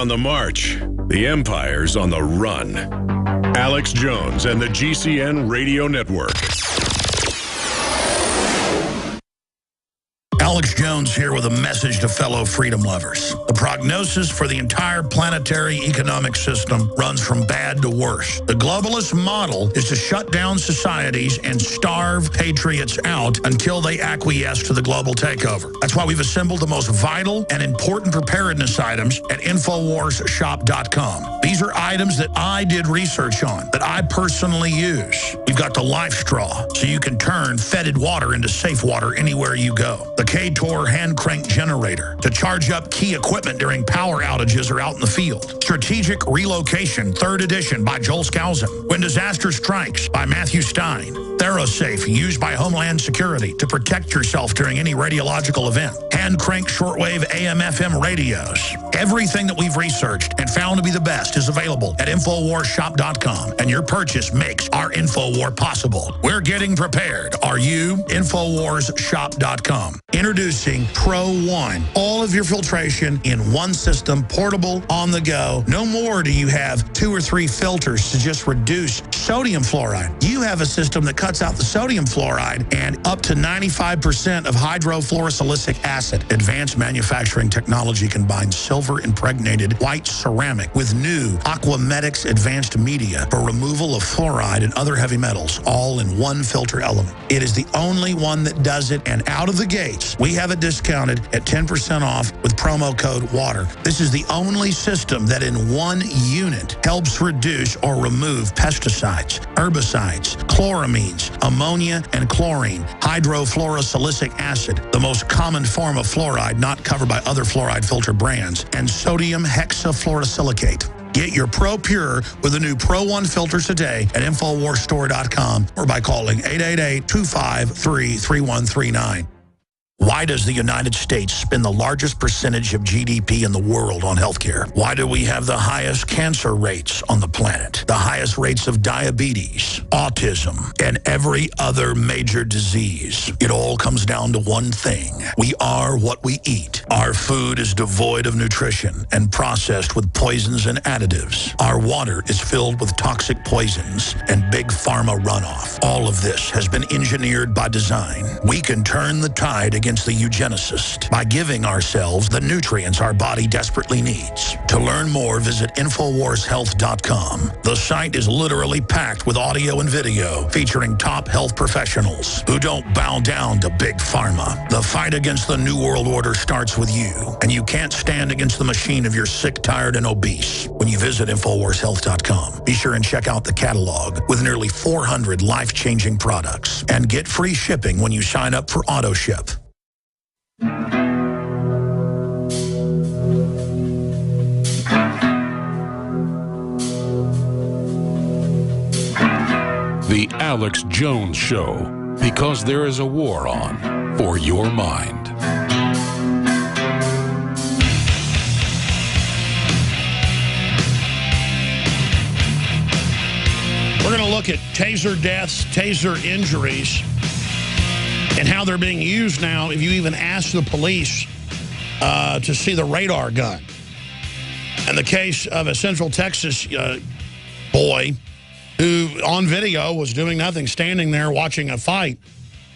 on the march. The empire's on the run. Alex Jones and the GCN Radio Network. Alex Jones here with a message to fellow freedom lovers. The prognosis for the entire planetary economic system runs from bad to worse. The globalist model is to shut down societies and starve patriots out until they acquiesce to the global takeover. That's why we've assembled the most vital and important preparedness items at InfoWarsShop.com. These are items that I did research on, that I personally use. We've got the Life Straw, so you can turn fetid water into safe water anywhere you go. The K-Tor hand crank generator to charge up key equipment during power outages or out in the field. Strategic Relocation, 3rd edition by Joel Skousen. When Disaster Strikes by Matthew Stein. ThyroSafe, used by Homeland Security to protect yourself during any radiological event. Hand crank shortwave AM/FM radios. Everything that we've researched and found to be the best is available at InfoWarsShop.com, and your purchase makes our InfoWar possible. We're getting prepared. Are you? InfoWarsShop.com. Introducing Pro One. All of your filtration in one system, portable, on the go. No more do you have 2 or 3 filters to just reduce sodium fluoride. You have a system that cuts out the sodium fluoride and up to 95% of hydrofluorosilicic acid. Advanced manufacturing technology combines silver-impregnated white ceramic with new Aquamedics advanced media for removal of fluoride and other heavy metals, all in one filter element. It is the only one that does it, and out of the gates, we have it discounted at 10% off with promo code WATER. This is the only system that in one unit helps reduce or remove pesticides, herbicides, chloramines, ammonia, and chlorine, hydrofluorosilicic acid, the most common form of fluoride not covered by other fluoride filter brands, and sodium hexafluorosilicate. Get your Pro Pure with the new Pro One filters today at InfoWarsStore.com or by calling 888-253-3139. Why does the United States spend the largest percentage of GDP in the world on healthcare? Why do we have the highest cancer rates on the planet, the highest rates of diabetes, autism, and every other major disease? It all comes down to one thing. We are what we eat. Our food is devoid of nutrition and processed with poisons and additives. Our water is filled with toxic poisons and big pharma runoff. All of this has been engineered by design. We can turn the tide against the eugenicist by giving ourselves the nutrients our body desperately needs. To learn more, visit InfoWarsHealth.com. The site is literally packed with audio and video featuring top health professionals who don't bow down to big pharma. The fight against the New World Order starts with you, and you can't stand against the machine if you're sick, tired, and obese when you visit InfoWarsHealth.com. Be sure and check out the catalog with nearly 400 life-changing products and get free shipping when you sign up for AutoShip. The Alex Jones Show, because there is a war on for your mind. We're going to look at taser deaths, taser injuries, and how they're being used now if you even ask the police to see the radar gun. And the case of a Central Texas boy who on video was doing nothing, standing there watching a fight,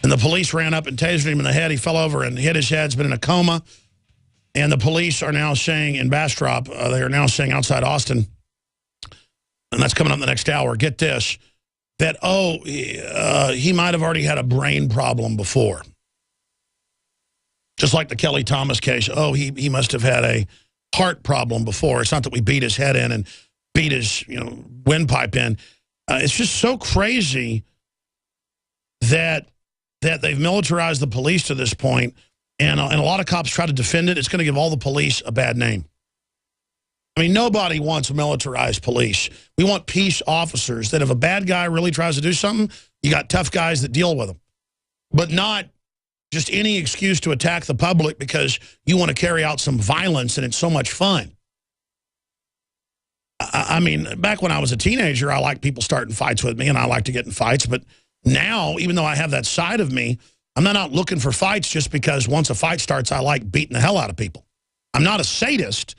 and the police ran up and tasered him in the head. He fell over and hit his head. He's been in a coma. And the police are now saying in Bastrop, they are now saying outside Austin, and that's coming up the next hour, get this, that, he might have already had a brain problem before. Just like the Kelly Thomas case. He must have had a heart problem before. It's not that we beat his head in and beat his windpipe in. It's just so crazy that they've militarized the police to this point, and a lot of cops try to defend it. It's going to give all the police a bad name. I mean, nobody wants militarized police. We want peace officers that if a bad guy really tries to do something, you got tough guys that deal with them. But not just any excuse to attack the public because you want to carry out some violence and it's so much fun. I mean, back when I was a teenager, I liked people starting fights with me, and I like to get in fights. But now, even though I have that side of me, I'm not out looking for fights just because once a fight starts, I like beating the hell out of people. I'm not a sadist,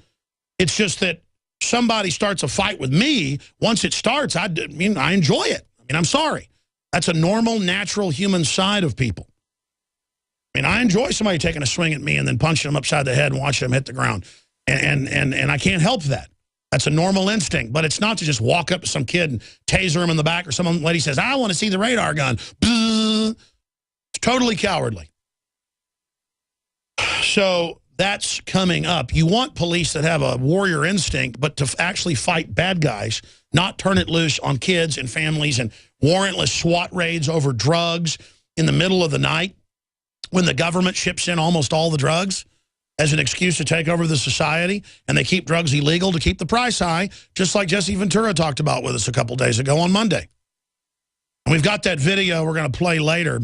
It's just that somebody starts a fight with me. Once it starts, I enjoy it. I'm sorry. That's a normal, natural human side of people. I enjoy somebody taking a swing at me and then punching them upside the head and watching them hit the ground. And I can't help that. That's a normal instinct. But it's not to just walk up to some kid and taser him in the back, or some lady says, I want to see the radar gun. It's totally cowardly. So that's coming up. You want police that have a warrior instinct, but to actually fight bad guys, not turn it loose on kids and families and warrantless SWAT raids over drugs in the middle of the night when the government ships in almost all the drugs as an excuse to take over the society, and they keep drugs illegal to keep the price high, just like Jesse Ventura talked about with us a couple days ago on Monday. And we've got that video we're going to play later.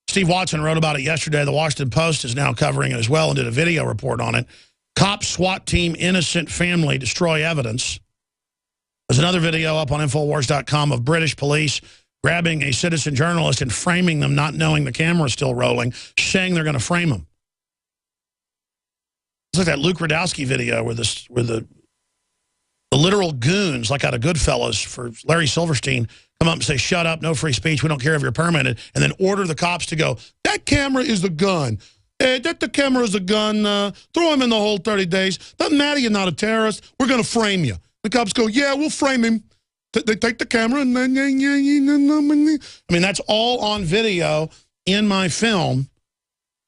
Steve Watson wrote about it yesterday. The Washington Post is now covering it as well and did a video report on it. Cop SWAT team innocent family destroy evidence. There's another video up on Infowars.com of British police grabbing a citizen journalist and framing them, not knowing the camera's still rolling, saying they're going to frame them. It's like that Luke Radowski video where the literal goons, like out of Goodfellas for Larry Silverstein, come up and say, shut up, no free speech, we don't care if you're permitted, and then order the cops to go, that camera is the gun. Hey, that the camera is a gun. Throw him in the hole 30 days. Doesn't matter, you're not a terrorist. We're going to frame you. The cops go, yeah, we'll frame him. They take the camera and then, that's all on video in my film,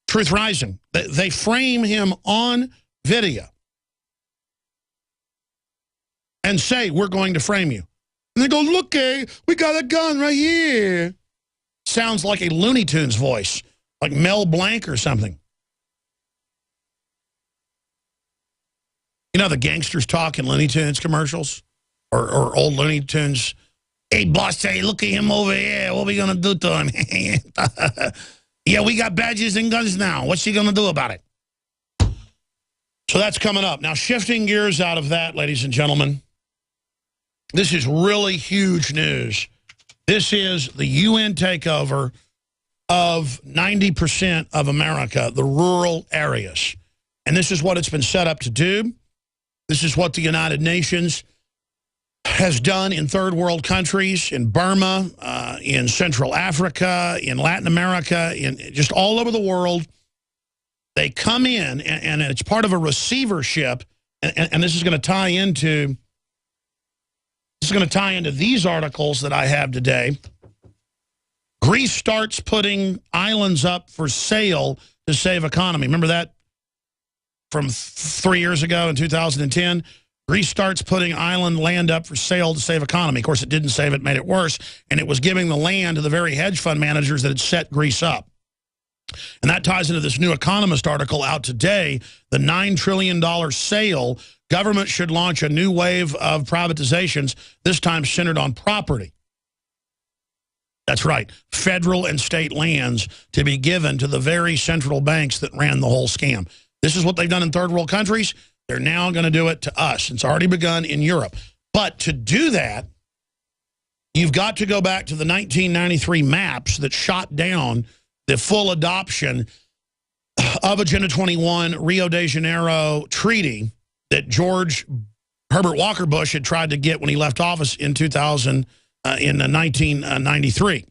Truth Rising. They frame him on video and say, we're going to frame you. And they go, look, we got a gun right here. Sounds like a Looney Tunes voice, like Mel Blanc or something. You know the gangsters talk in Looney Tunes commercials? Or old Looney Tunes. Hey, boss, hey, look at him over here. What are we going to do to him? Yeah, we got badges and guns now. What's he going to do about it? So that's coming up. Now, shifting gears out of that, ladies and gentlemen, this is really huge news. This is the UN takeover of 90% of America, the rural areas. And this is what it's been set up to do. This is what the United Nations has done in third world countries, in Burma, in Central Africa, in Latin America, in just all over the world. They come in, and it's part of a receivership, and this is going to tie into these articles that I have today. Greece starts putting islands up for sale to save economy. Remember that from 3 years ago in 2010? Greece starts putting island land up for sale to save economy. Of course, it didn't save it, made it worse, and it was giving the land to the very hedge fund managers that had set Greece up. And that ties into this new Economist article out today, the $9 trillion sale. Government should launch a new wave of privatizations, this time centered on property. That's right, federal and state lands to be given to the very central banks that ran the whole scam. This is what they've done in third world countries. They're now going to do it to us. It's already begun in Europe. But to do that, you've got to go back to the 1993 maps that shot down the full adoption of Agenda 21 Rio de Janeiro treaty that George Herbert Walker Bush had tried to get when he left office in 1993.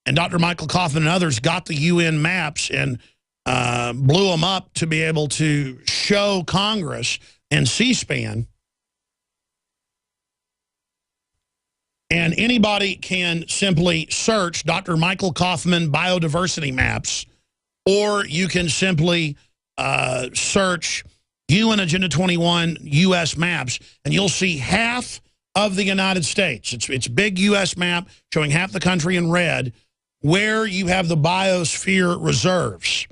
And Dr. Michael Kaufman and others got the UN maps and blew them up to be able to show Congress and C-SPAN. And anybody can simply search Dr. Michael Kaufman biodiversity maps, or you can simply search UN Agenda 21 U.S. maps, and you'll see half of the United States. It's a big U.S. map showing half the country in red, where you have the biosphere reserves,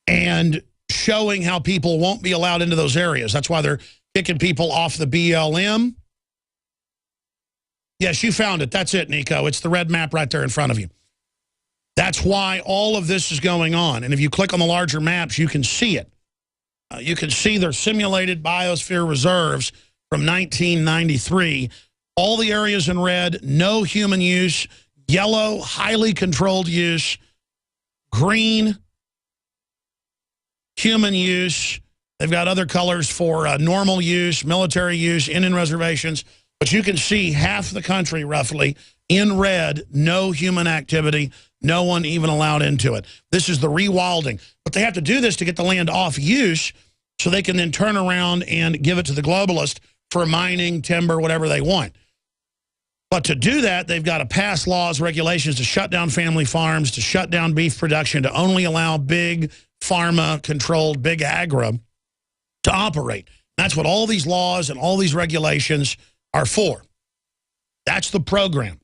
and showing how people won't be allowed into those areas. That's why they're kicking people off the BLM. Yes, you found it. That's it, Nico. It's the red map right there in front of you. That's why all of this is going on. And if you click on the larger maps, you can see it. You can see their simulated biosphere reserves from 1993. All the areas in red, no human use. Yellow, highly controlled use. Green, human use. They've got other colors for normal use, military use, Indian reservations. But you can see half the country, roughly, in red, no human activity, no one even allowed into it. This is the rewilding. But they have to do this to get the land off use so they can then turn around and give it to the globalists for mining, timber, whatever they want. But to do that, they've got to pass laws, regulations to shut down family farms, to shut down beef production, to only allow big pharma-controlled, big agri to operate. That's what all these laws and all these regulations are for. That's the program.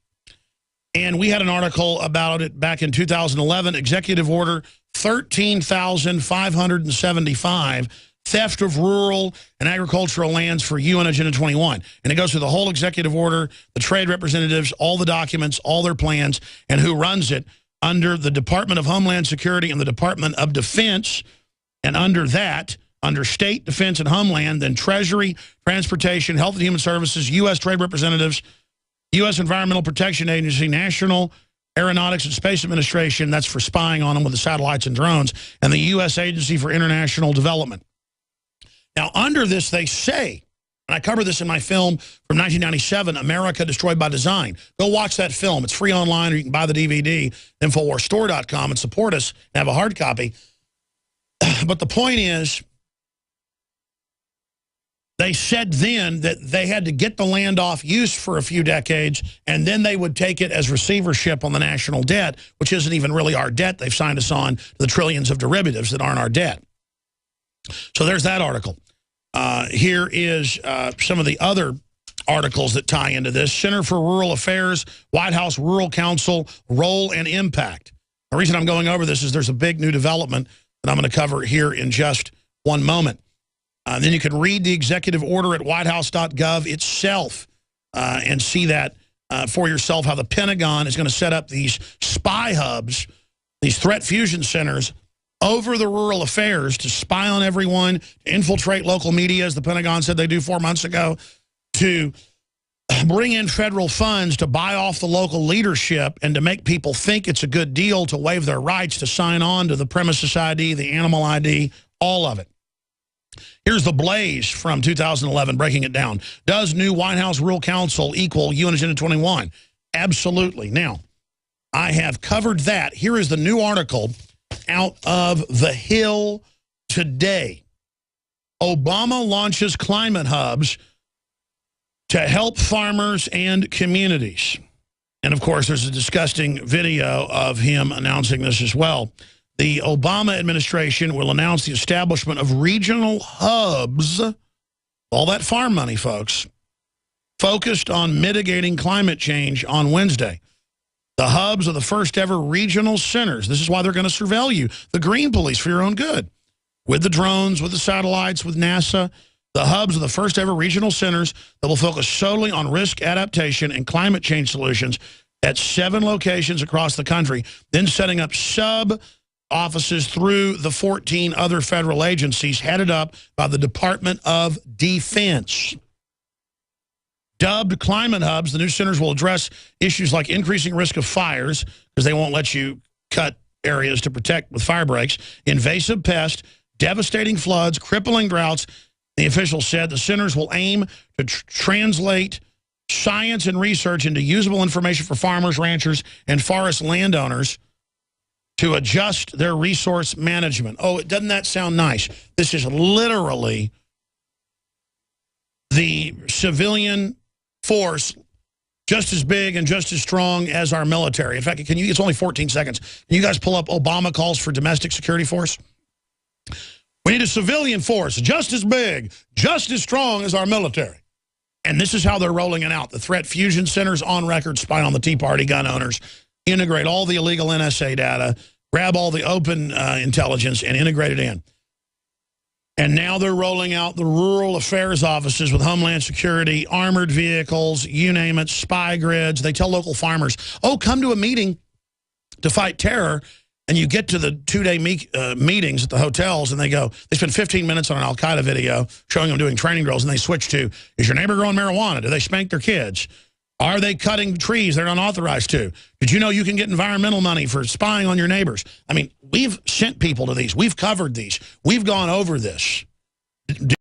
And we had an article about it back in 2011, Executive Order 13,575, theft of rural and agricultural lands for UN Agenda 21. And it goes through the whole executive order, the trade representatives, all the documents, all their plans, and who runs it under the Department of Homeland Security and the Department of Defense. And under that, under State, Defense, and Homeland, then Treasury, Transportation, Health and Human Services, U.S. Trade Representatives, U.S. Environmental Protection Agency, National Aeronautics and Space Administration, that's for spying on them with the satellites and drones, and the U.S. Agency for International Development. Now, under this, they say, and I cover this in my film from 1997, America Destroyed by Design. Go watch that film. It's free online, or you can buy the DVD, InfoWarsStore.com, and support us and have a hard copy. But the point is, they said then that they had to get the land off use for a few decades, and then they would take it as receivership on the national debt, which isn't even really our debt. They've signed us on to the trillions of derivatives that aren't our debt. So there's that article. Here is some of the other articles that tie into this. Center for Rural Affairs, White House Rural Council, role and impact. The reason I'm going over this is there's a big new development that I'm going to cover here in just one moment. Then you can read the executive order at whitehouse.gov itself and see that for yourself, how the Pentagon is going to set up these spy hubs, these threat fusion centers over the rural affairs to spy on everyone, to infiltrate local media, as the Pentagon said they do 4 months ago, to bring in federal funds to buy off the local leadership and to make people think it's a good deal to waive their rights to sign on to the premises ID, the animal ID, all of it. Here's the Blaze from 2011, breaking it down. Does new White House Rural Council equal UN Agenda 21? Absolutely. Now, I have covered that. Here is the new article out of The Hill today. Obama launches climate hubs to help farmers and communities. And, of course, there's a disgusting video of him announcing this as well. The Obama administration will announce the establishment of regional hubs, all that farm money, folks, focused on mitigating climate change on Wednesday. The hubs are the first ever regional centers. This is why they're going to surveil you, the green police, for your own good. With the drones, with the satellites, with NASA, the hubs are the first ever regional centers that will focus solely on risk adaptation and climate change solutions at 7 locations across the country, then setting up sub-offices through the 14 other federal agencies headed up by the Department of Defense. Dubbed climate hubs, the new centers will address issues like increasing risk of fires, because they won't let you cut areas to protect with fire breaks, invasive pests, devastating floods, crippling droughts. The officials said the centers will aim to translate science and research into usable information for farmers, ranchers, and forest landowners to adjust their resource management. Oh, doesn't that sound nice? This is literally the civilian force just as big and just as strong as our military. In fact, it's only 14 seconds. Can you guys pull up Obama calls for domestic security force? We need a civilian force just as big, just as strong as our military. And this is how they're rolling it out. The threat fusion centers on record, spy on the Tea Party gun owners, integrate all the illegal NSA data, grab all the open intelligence and integrate it in. And now they're rolling out the rural affairs offices with Homeland Security, armored vehicles, you name it, spy grids. They tell local farmers, oh, come to a meeting to fight terror. And you get to the 2-day meetings at the hotels, and they spend 15 minutes on an Al-Qaeda video showing them doing training drills, and they switch to, is your neighbor growing marijuana? Do they spank their kids? Are they cutting trees they're not authorized to? Did you know you can get environmental money for spying on your neighbors? I mean, we've sent people to these. We've covered these. We've gone over this. Do